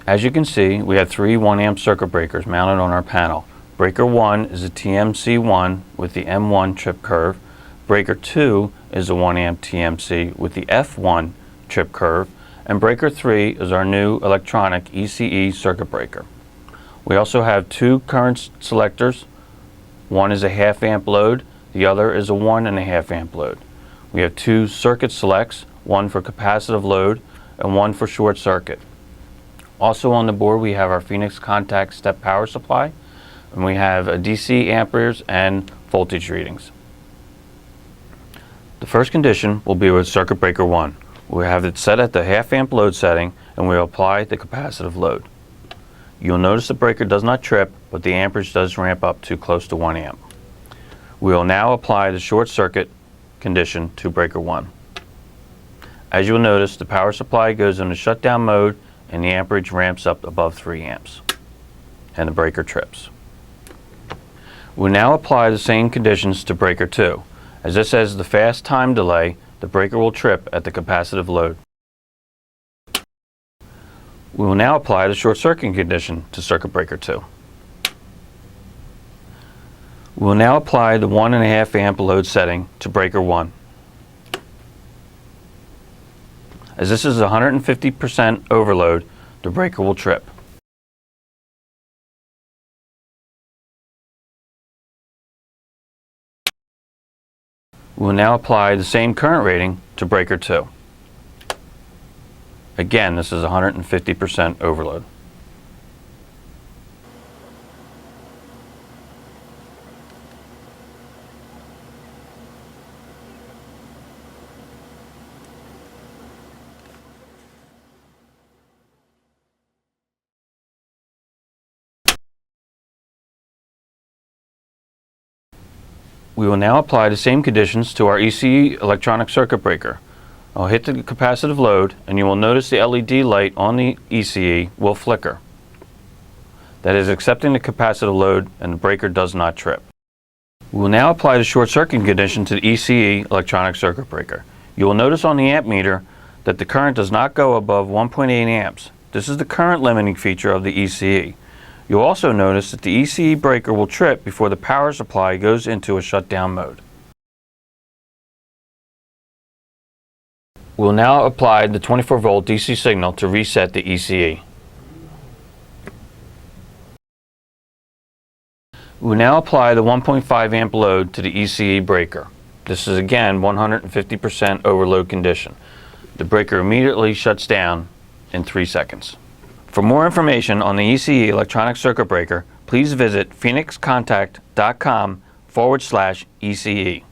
As you can see, we have three 1 amp circuit breakers mounted on our panel. Breaker 1 is a TMC1 with the M1 trip curve. Breaker 2 is a 1 amp TMC with the F1 trip curve. And breaker 3 is our new electronic ECE circuit breaker. We also have two current selectors. One is a 1/2 amp load, the other is a 1.5 amp load. We have two circuit selects, one for capacitive load and one for short circuit. Also on the board we have our Phoenix Contact step power supply, and we have a DC amperes and voltage readings. The first condition will be with circuit breaker 1. We have it set at the 1/2 amp load setting, and we will apply the capacitive load. You'll notice the breaker does not trip, but the amperage does ramp up to close to 1 amp. We will now apply the short circuit condition to breaker 1. As you'll notice, the power supply goes into shutdown mode and the amperage ramps up above 3 amps and the breaker trips. We'll now apply the same conditions to breaker 2. As this has the fast time delay, the breaker will trip at the capacitive load. We will now apply the short circuit condition to circuit breaker 2. We will now apply the 1.5 amp load setting to breaker 1. As this is 150% overload, the breaker will trip. We will now apply the same current rating to breaker 2. Again, this is 150% overload. We will now apply the same conditions to our ECE electronic circuit breaker. I'll hit the capacitive load and you will notice the LED light on the ECE will flicker. That is accepting the capacitive load and the breaker does not trip. We will now apply the short circuit condition to the ECE electronic circuit breaker. You will notice on the amp meter that the current does not go above 1.8 amps. This is the current limiting feature of the ECE. You'll also notice that the ECE breaker will trip before the power supply goes into a shutdown mode. We'll now apply the 24 volt DC signal to reset the ECE. We will now apply the 1.5 amp load to the ECE breaker. This is again 150% overload condition. The breaker immediately shuts down in 3 seconds. For more information on the ECE electronic circuit breaker, please visit phoenixcontact.com/ECE.